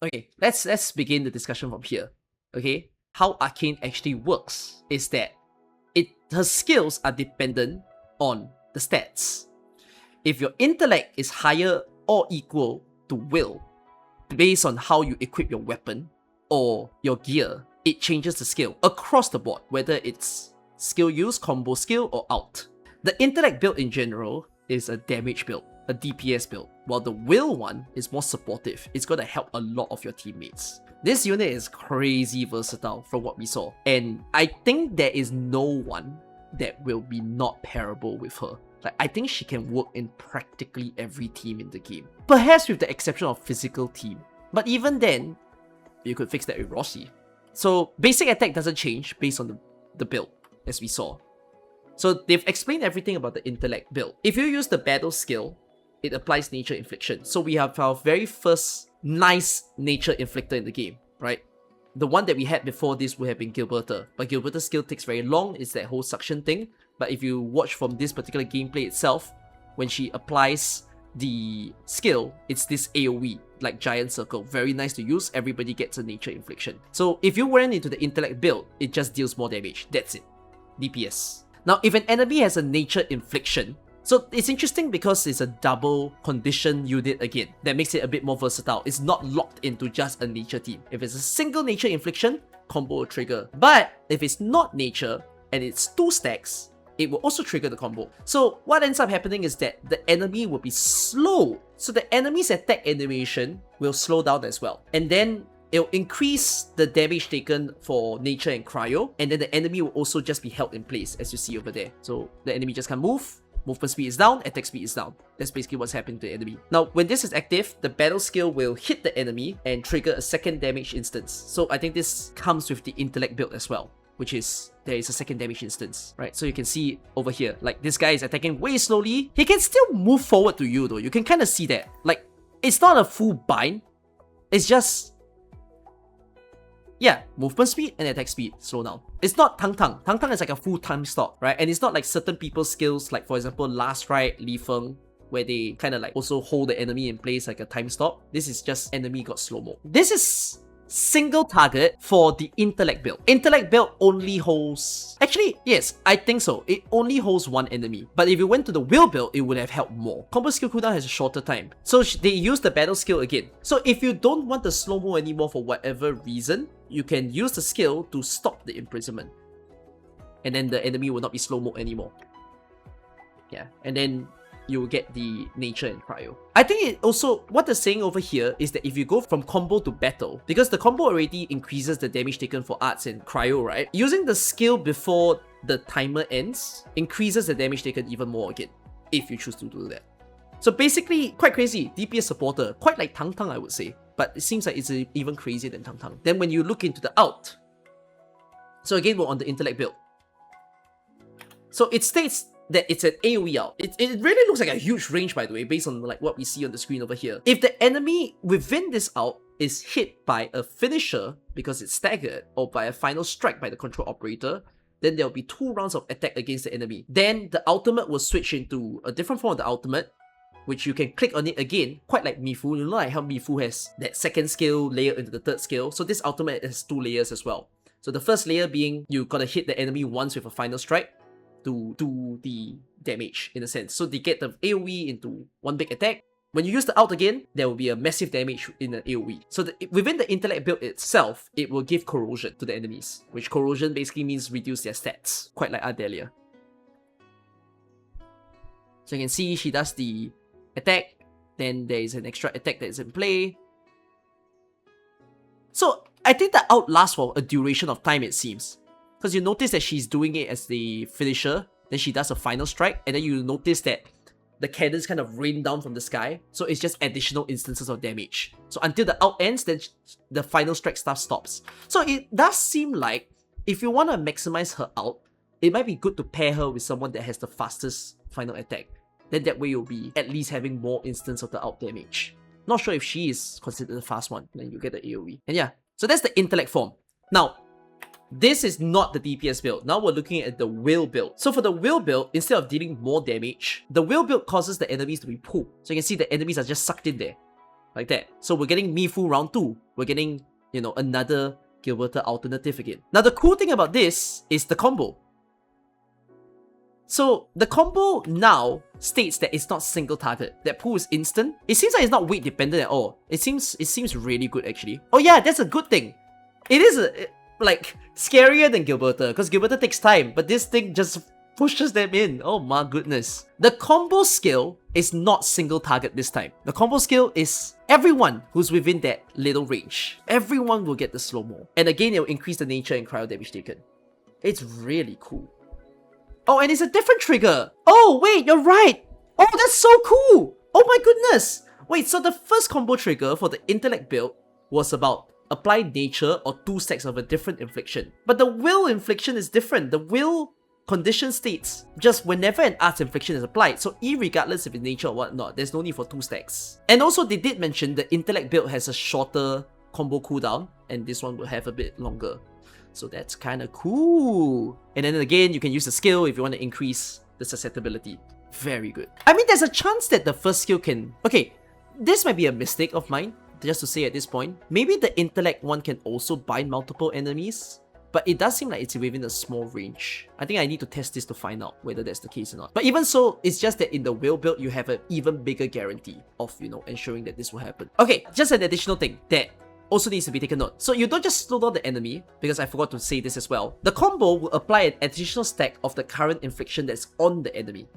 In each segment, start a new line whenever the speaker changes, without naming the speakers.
Okay, let's begin the discussion from here. Okay, how Arcane actually works is that her skills are dependent on the stats. If your intellect is higher or equal to will, based on how you equip your weapon or your gear, it changes the skill across the board, whether it's skill use, combo skill, or out. The intellect build in general is a damage build, a DPS build, while the will one is more supportive. It's gonna help a lot of your teammates. This unit is crazy versatile from what we saw, and I think there is no one that will be not pairable with her. Like, I think she can work in practically every team in the game. Perhaps with the exception of physical team. But even then, you could fix that with Rossi. So basic attack doesn't change based on the build, as we saw. So they've explained everything about the intellect build. If you use the battle skill, it applies nature infliction. So we have our very first nice nature inflictor in the game, right? The one that we had before this would have been Gilberta, but Gilberta's skill takes very long. It's that whole suction thing. But if you watch from this particular gameplay itself, when she applies the skill, it's this AoE, like giant circle. Very nice to use. Everybody gets a nature infliction. So if you went into the intellect build, it just deals more damage. That's it. DPS. Now, if an enemy has a nature infliction, so it's interesting because it's a double condition unit again. That makes it a bit more versatile. It's not locked into just a nature team. If it's a single nature infliction, combo will trigger. But if it's not nature and it's 2 stacks, it will also trigger the combo. So what ends up happening is that the enemy will be slow. So the enemy's attack animation will slow down as well. And then it'll increase the damage taken for nature and cryo. And then the enemy will also just be held in place, as you see over there. So the enemy just can't move. Movement speed is down, attack speed is down. That's basically what's happening to the enemy. Now, when this is active, the battle skill will hit the enemy and trigger a second damage instance. So I think this comes with the intellect build as well, which is there is a second damage instance, right? So you can see over here, like this guy is attacking way slowly. He can still move forward to you though. You can kind of see that. Like, it's not a full bind. It's just, yeah, movement speed and attack speed slow down. It's not Tang Tang. Tang Tang is like a full time stop, right? And it's not like certain people's skills, like for example, Last Ride, Li Feng, where they kind of like also hold the enemy in place like a time stop. This is just enemy got slow-mo. This is single target for the intellect build. Intellect build only holds... Actually, yes, I think so. It only holds one enemy. But if you went to the will build, it would have helped more. Combo skill cooldown has a shorter time. So they use the battle skill again. So if you don't want the slow-mo anymore for whatever reason, you can use the skill to stop the imprisonment. And then the enemy will not be slow-mo anymore. Yeah, and then you will get the nature and cryo. I think it also, what they're saying over here is that if you go from combo to battle, because the combo already increases the damage taken for arts and cryo, right? Using the skill before the timer ends increases the damage taken even more again, if you choose to do that. So basically, quite crazy. DPS supporter, quite like Tang Tang, I would say. But it seems like it's even crazier than Tang Tang. Then when you look into the out, so again, we're on the intellect build. So it states that it's an AoE out. It really looks like a huge range, by the way, based on like what we see on the screen over here. If the enemy within this out is hit by a finisher because it's staggered, or by a final strike by the control operator, then there'll be 2 rounds of attack against the enemy. Then the ultimate will switch into a different form of the ultimate, which you can click on it again, quite like Mifu. You know like how Mifu has that second skill layer into the third skill. So this ultimate has 2 layers as well. So the first layer being you gotta hit the enemy once with a final strike to do the damage in a sense. So they get the AoE into one big attack. When you use the out again, there will be a massive damage in the AoE. So within the intellect build itself, it will give corrosion to the enemies, which corrosion basically means reduce their stats, quite like Ardelia. So you can see she does the attack, then there is an extra attack that is in play. So I think the out lasts for a duration of time, it seems. Because you notice that she's doing it as the finisher, then she does a final strike, and then you notice that the cannons kind of rain down from the sky, so it's just additional instances of damage. So until the out ends, then the final strike stuff stops. So it does seem like, if you want to maximize her out, it might be good to pair her with someone that has the fastest final attack. Then that way you'll be at least having more instance of the out damage. Not sure if she is considered the fast one, then you get the AoE. And yeah, so that's the intellect form. Now, this is not the DPS build. Now we're looking at the will build. So for the will build, instead of dealing more damage, the will build causes the enemies to be pulled. So you can see the enemies are just sucked in there. like that. So we're getting Mifu round 2. We're getting, you know, another Gilberta alternative again. Now the cool thing about this is the combo. So the combo now states that it's not single target. That pull is instant. It seems like it's not weight dependent at all. It seems really good actually. Oh yeah, that's a good thing. It is like scarier than Gilberta because Gilberta takes time, but this thing just pushes them in. Oh my goodness. The combo skill is not single target this time. The combo skill is everyone who's within that little range. Everyone will get the slow-mo. And again, it will increase the nature and cryo damage taken. It's really cool. Oh, and it's a different trigger. Oh, wait, you're right. Oh, that's so cool. Oh my goodness. Wait, so the first combo trigger for the intellect build was about apply nature or 2 stacks of a different infliction. But the will infliction is different. The will condition states just whenever an arts infliction is applied, so irregardless if it's nature or whatnot, there's no need for 2 stacks. And also they did mention the intellect build has a shorter combo cooldown, and this one will have a bit longer. So that's kind of cool. And then again, you can use the skill if you want to increase the susceptibility. Very good. I mean, there's a chance that the first skill can... Okay, this might be a mistake of mine, just to say at this point. Maybe the intellect one can also bind multiple enemies, but it does seem like it's within a small range. I think I need to test this to find out whether that's the case or not. But even so, it's just that in the will build, you have an even bigger guarantee of, you know, ensuring that this will happen. Okay, just an additional thing that also needs to be taken note. So you don't just slow down the enemy, because I forgot to say this as well. The combo will apply an additional stack of the current infliction that's on the enemy.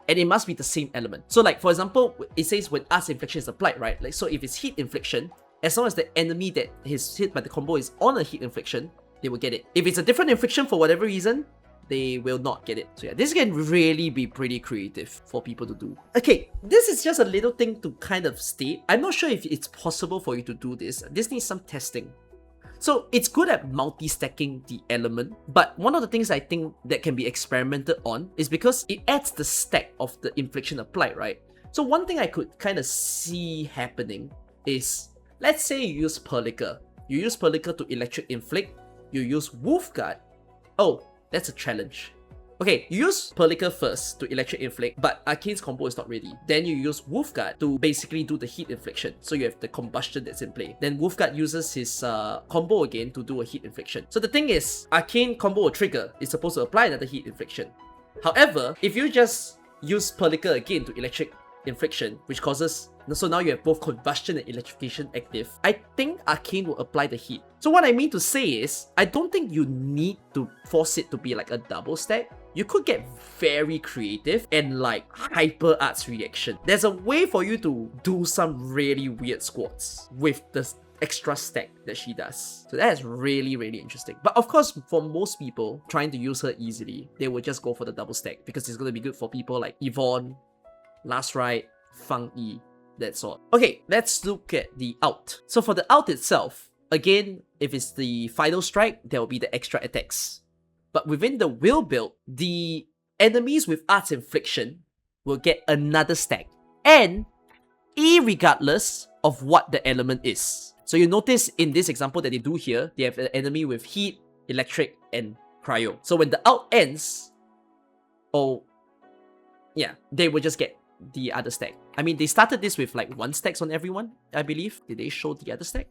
And it must be the same element. So like, for example, it says when Arts Infliction is applied, right? Like, so if it's Heat Infliction, as long as the enemy that is hit by the combo is on a Heat Infliction, they will get it. If it's a different infliction for whatever reason, they will not get it. So yeah, this can really be pretty creative for people to do. Okay, this is just a little thing to kind of state. I'm not sure if it's possible for you to do this. This needs some testing. So it's good at multi-stacking the element, but one of the things I think that can be experimented on is because it adds the stack of the infliction applied, right? So one thing I could kind of see happening is, let's say you use Perlica. You use Perlica to electric inflict. You use Wolfguard. Oh, that's a challenge. Okay, you use Perlica first to electric inflict, but Arcane's combo is not ready. Then you use Wolfguard to basically do the heat infliction. So you have the combustion that's in play. Then Wolfguard uses his combo again to do a heat infliction. So the thing is, Arcane combo or trigger is supposed to apply another heat infliction. However, if you just use Perlica again to electric infliction, which causes... So now you have both combustion and electrification active. I think Arcane will apply the heat. So what I mean to say is, I don't think you need to force it to be like a double stack. You could get very creative and like hyper arts reaction. There's a way for you to do some really weird squats with the extra stack that she does. So that is really, really interesting. But of course, for most people trying to use her easily, they will just go for the double stack because it's going to be good for people like Yvonne, Last Ride, Fang Yi, that sort. Okay, let's look at the out. So for the out itself, again, if it's the final strike, there will be the extra attacks. But within the will build, the enemies with Arts Infliction will get another stack. And irregardless of what the element is. So you notice in this example that they do here, they have an enemy with Heat, Electric, and Cryo. So when the out ends, they will just get the other stack. I mean, they started this with like 1 stacks on everyone, I believe. Did they show the other stack?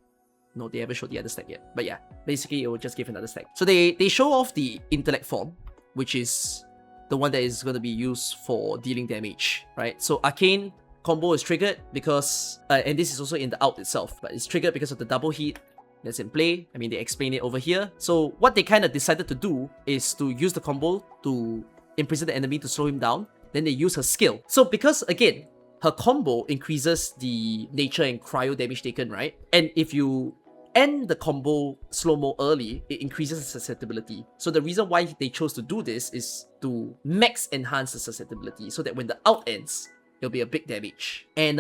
No, they haven't showed the other stack yet. But yeah, basically it will just give another stack. So they show off the intellect form, which is the one that is going to be used for dealing damage, right? So Arcane combo is triggered because, and this is also in the out itself, but it's triggered because of the double heat that's in play. I mean, they explain it over here. So what they kind of decided to do is to use the combo to imprison the enemy to slow him down. Then they use her skill. So because, again, her combo increases the nature and cryo damage taken, right? And if you end the combo slow-mo early, it increases the susceptibility. So the reason why they chose to do this is to max enhance the susceptibility so that when the out ends, it'll be a big damage. And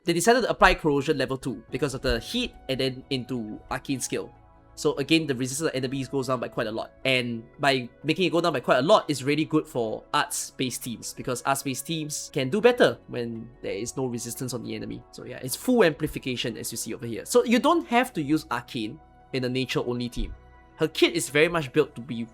they decided to apply corrosion level 2 because of the heat and then into Arcane skill. So again, the resistance of enemies goes down by quite a lot. And by making it go down by quite a lot, it's really good for arts-based teams because arts-based teams can do better when there is no resistance on the enemy. So yeah, it's full amplification as you see over here. So you don't have to use Arcane in a nature-only team. Her kit is very much built to be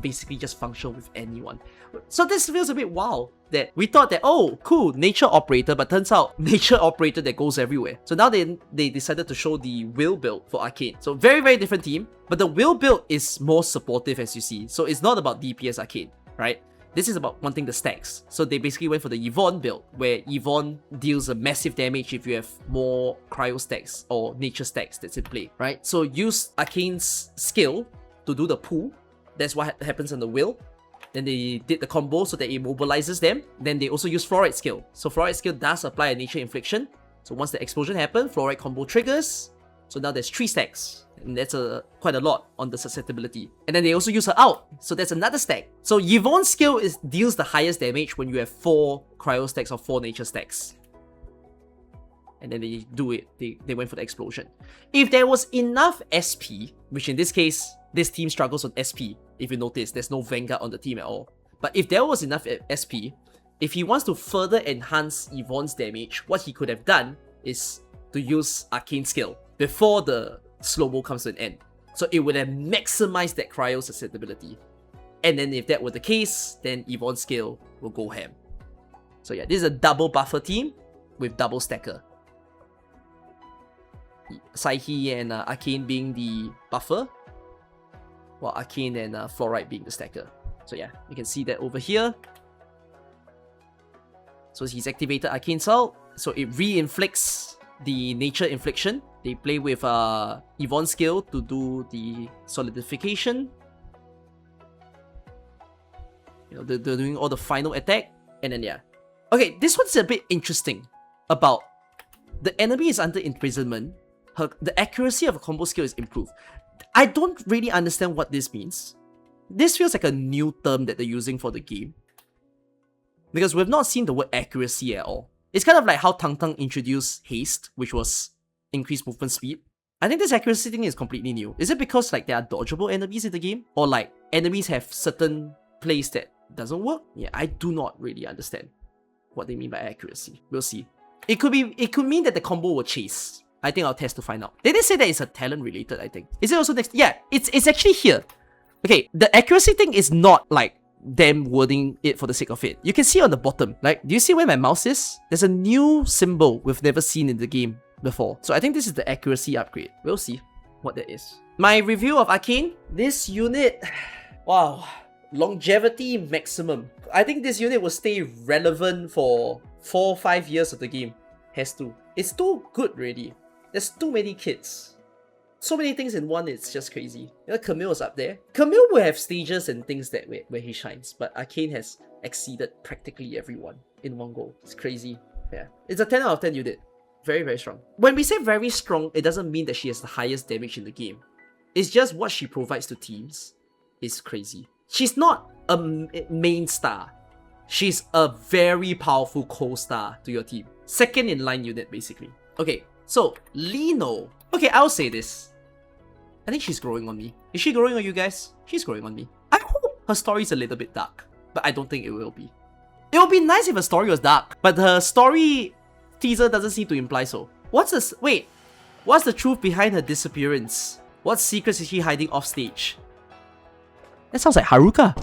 basically just function with anyone. So this feels a bit wild that we thought that, oh, cool, nature operator, but turns out nature operator that goes everywhere. So now they decided to show the will build for Arcane. So very, very different team, but the will build is more supportive as you see. So it's not about DPS Arcane, right? This is about wanting the stacks. So they basically went for the Yvonne build, where Yvonne deals a massive damage if you have more cryo stacks or nature stacks that's in play, right? So use Arcane's skill to do the pull. That's what happens on the will. Then they did the combo so that it immobilizes them. Then they also use Fluoride skill. So Fluoride skill does apply a nature infliction. So once the explosion happens, Fluoride combo triggers. So now there's 3 stacks. And that's quite a lot on the susceptibility. And then they also use her out. So that's another stack. So Yvonne's skill deals the highest damage when you have 4 cryo stacks or 4 nature stacks. And then they do it. They went for the explosion. If there was enough SP, which in this case, this team struggles on SP. If you notice, there's no Vanguard on the team at all. But if there was enough SP, if he wants to further enhance Yvonne's damage, what he could have done is to use Arcane skill before the slow-mo comes to an end. So it would have maximized that cryo susceptibility. And then if that were the case, then Yvonne's skill will go ham. So yeah, this is a double buffer team with double stacker. Psyche and Arcane being the buffer, while Arcane and Fluoride being the stacker. So yeah, you can see that over here. So he's activated Arcane Salt, so it re-inflicts the nature infliction. They play with Yvonne's skill to do the solidification. You know, they're doing all the final attack, and then yeah. Okay, this one's a bit interesting about the enemy is under imprisonment. The accuracy of a combo skill is improved. I don't really understand what this means. This feels like a new term that they're using for the game, because we've not seen the word accuracy at all. It's kind of like how Tang Tang introduced haste, which was increased movement speed. I think this accuracy thing is completely new. Is it because like there are dodgeable enemies in the game? Or like enemies have certain plays that doesn't work? Yeah, I do not really understand what they mean by accuracy. We'll see. It could mean that the combo will chase. I think I'll test to find out. They did say that it's a talent related, I think. Is it also next? Yeah, it's actually here. Okay, the accuracy thing is not like them wording it for the sake of it. You can see on the bottom, like, do you see where my mouse is? There's a new symbol we've never seen in the game before. So I think this is the accuracy upgrade. We'll see what that is. My review of Arcane, this unit, wow, longevity maximum. I think this unit will stay relevant for 4 or 5 years of the game. Has to. It's too good really. There's too many kids. So many things in one, it's just crazy. You know, Camille is up there. Camille will have stages and things that where he shines, but Arcane has exceeded practically everyone in one go. It's crazy. Yeah. It's a 10 out of 10 unit. Very, very strong. When we say very strong, it doesn't mean that she has the highest damage in the game. It's just what she provides to teams is crazy. She's not a main star. She's a very powerful co-star to your team. Second in line unit, basically. Okay, so Liino. Okay, I'll say this. I think she's growing on me. Is she growing on you guys? She's growing on me. I hope her story's a little bit dark, but I don't think it will be. It would be nice if her story was dark, but her story teaser doesn't seem to imply so. What's the truth behind her disappearance? What secrets is she hiding off stage? That sounds like Haruka.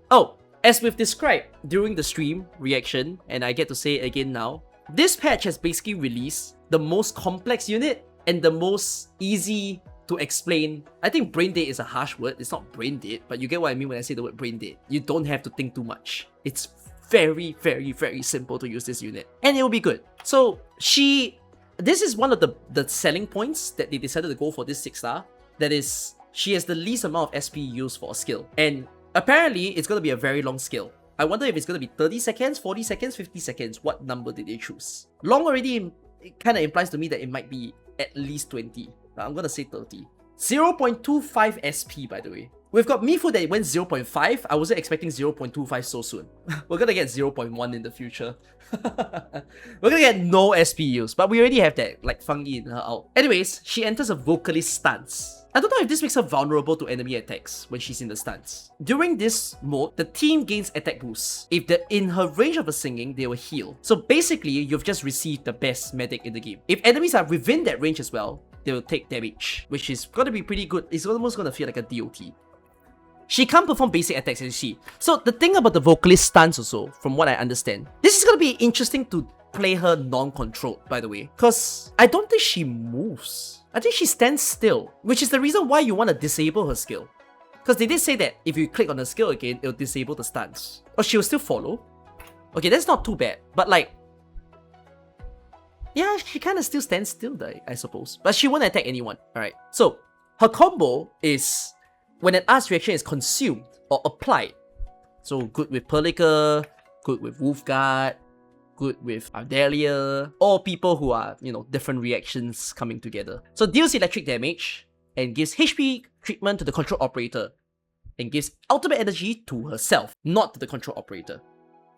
Oh, as we've described during the stream reaction, and I get to say it again now, this patch has basically released the most complex unit and the most easy to explain. I think brain dead is a harsh word. It's not brain dead, but you get what I mean when I say the word brain dead. You don't have to think too much. It's very, very, very simple to use this unit, and it will be good. So this is one of the selling points that they decided to go for this 6-star. That is, she has the least amount of SP used for a skill, and apparently it's going to be a very long skill. I wonder if it's going to be 30 seconds, 40 seconds, 50 seconds. What number did they choose? Long already, it kind of implies to me that it might be at least 20. I'm going to say 30. 0.25 SP, by the way. We've got Mifu that went 0.5. I wasn't expecting 0.25 so soon. We're going to get 0.1 in the future. We're going to get no SP use, but we already have that, like, Fungi in her out. Anyways, she enters a Vocalist stance. I don't know if this makes her vulnerable to enemy attacks when she's in the stance. During this mode, the team gains attack boosts. If they're in her range of a singing, they will heal. So basically, you've just received the best medic in the game. If enemies are within that range as well, they will take damage, which is gonna be pretty good. It's almost gonna feel like a DOT. She can't perform basic attacks, as you see. So the thing about the Vocalist stance also, from what I understand, this is gonna be interesting to play her non-controlled, by the way. Because I don't think she moves. I think she stands still, which is the reason why you want to disable her skill. Because they did say that if you click on her skill again, it'll disable the stance. Or she will still follow. Okay, that's not too bad. But like, yeah, she kind of still stands still, I suppose. But she won't attack anyone. Alright, so her combo is when an arts reaction is consumed or applied. So good with Perlica, good with Wolfguard, good with Ardelia, or people who are, you know, different reactions coming together. So deals electric damage and gives HP treatment to the control operator and gives ultimate energy to herself, not to the control operator.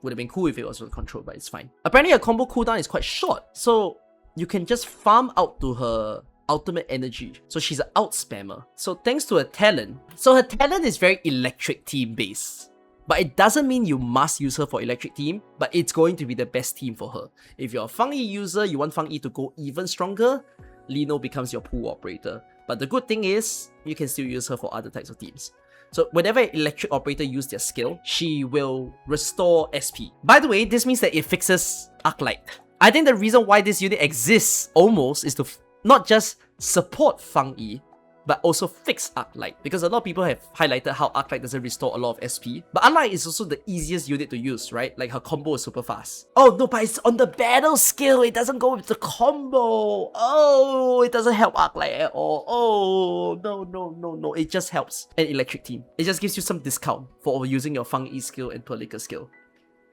Would have been cool if it was for the control, but it's fine. Apparently her combo cooldown is quite short, so you can just farm out to her ultimate energy. So she's an out spammer. So thanks to her talent, so her talent is very electric team based. But it doesn't mean you must use her for electric team, but it's going to be the best team for her. If you're a Fang Yi user, you want Fang Yi to go even stronger, Liino becomes your pool operator. But the good thing is, you can still use her for other types of teams. So whenever an electric operator uses their skill, she will restore SP. By the way, this means that it fixes Arknight. I think the reason why this unit exists almost is to not just support Fang Yi, but also fix Arknight. Because a lot of people have highlighted how Arknight doesn't restore a lot of SP. But Arknight is also the easiest unit to use, right? Like her combo is super fast. Oh no, but it's on the battle skill. It doesn't go with the combo. Oh, it doesn't help Arknight at all. Oh, no. It just helps an electric team. It just gives you some discount for using your Fang Yi skill and Perlica skill.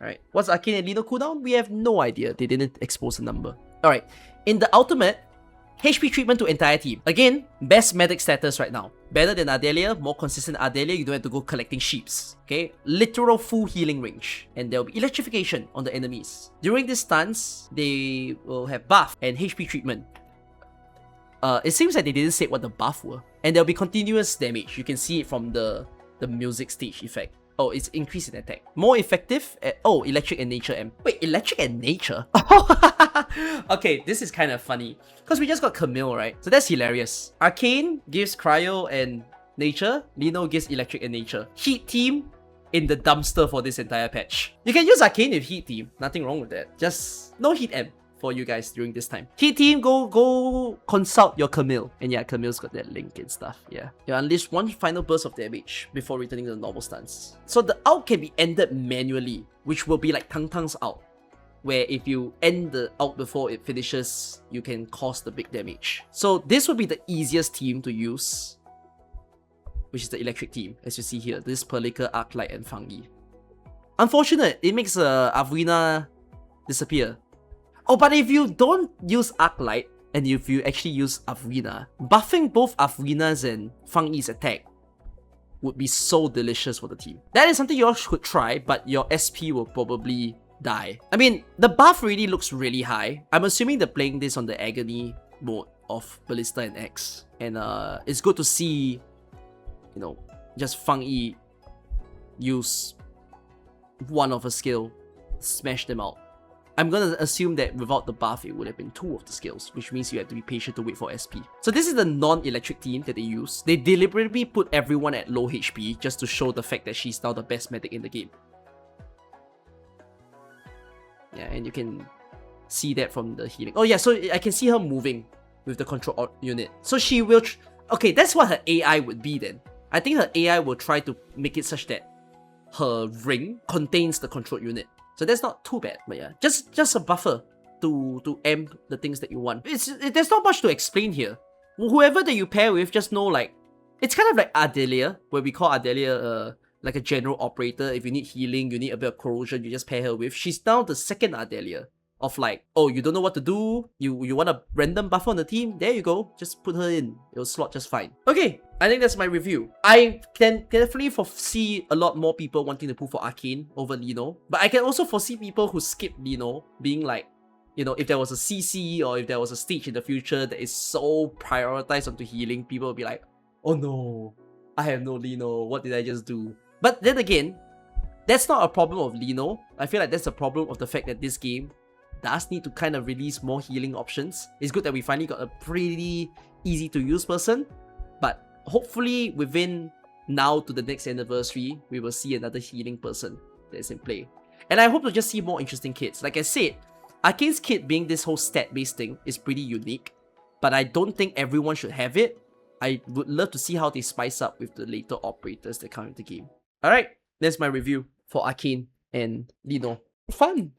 Alright, what's Arcane and Liino cooldown? We have no idea. They didn't expose the number. Alright, in the ultimate, HP treatment to entire team. Again, best medic status right now. Better than Ardelia, more consistent Ardelia, you don't have to go collecting sheeps. Okay? Literal full healing range. And there will be electrification on the enemies. During this stance, they will have buff and HP treatment. It seems like they didn't say what the buff were. And there will be continuous damage. You can see it from the music stage effect. Oh, it's increase in attack. More effective at, oh, electric and nature M. Wait, electric and nature? Okay, this is kind of funny. Because we just got Camille, right? So that's hilarious. Arcane gives cryo and nature. Liino gives electric and nature. Heat team in the dumpster for this entire patch. You can use Arcane with heat team. Nothing wrong with that. Just no heat M for you guys during this time. Heat team, go consult your Camille. And yeah, Camille's got that link and stuff. Yeah. You unleash one final burst of damage before returning to the normal stance. So the ult can be ended manually, which will be like Tang Tang's ult, where if you end the ult before it finishes, you can cause the big damage. So this would be the easiest team to use, which is the electric team, as you see here. This Perlica, Arknight, and Fang Yi. Unfortunate, it makes Avrina disappear. Oh, but if you don't use Arknight, and if you actually use Avrina, buffing both Avrina's and Fang Yi's attack would be so delicious for the team. That is something you all should try, but your SP will probably die. I mean, the buff really looks really high. I'm assuming they're playing this on the agony mode of Ballista and X. And it's good to see, you know, just Fang Yi use one of a skill, smash them out. I'm gonna assume that without the buff, it would have been 2 of the skills, which means you have to be patient to wait for SP. So this is the non-electric team that they use. They deliberately put everyone at low HP just to show the fact that she's now the best medic in the game. Yeah, and you can see that from the healing. Oh yeah, so I can see her moving with the control unit. So she will... Okay, that's what her AI would be then. I think her AI will try to make it such that her ring contains the control unit. So that's not too bad, but yeah, just a buffer to amp the things that you want. There's not much to explain here. Whoever that you pair with, just know like, it's kind of like Ardelia, where we call Ardelia like a general operator. If you need healing, you need a bit of corrosion, you just pair her with. She's now the second Ardelia of like, oh, you don't know what to do, you want a random buffer on the team, there you go, just put her in, it'll slot just fine. Okay, I think that's my review. I can definitely foresee a lot more people wanting to pull for Arcane over Liino, but I can also foresee people who skip Liino being like, you know, if there was a CC or if there was a stage in the future that is so prioritized onto healing, people will be like, oh no, I have no Liino, what did I just do? But then again, that's not a problem of Liino. I feel like that's a problem of the fact that this game does need to kind of release more healing options. It's good that we finally got a pretty easy to use person, but hopefully within now to the next anniversary, we will see another healing person that is in play. And I hope to just see more interesting kits. Like I said, Arcane's kit being this whole stat-based thing is pretty unique, but I don't think everyone should have it. I would love to see how they spice up with the later operators that come into the game. Alright, that's my review for Arcane and Liino. Fun!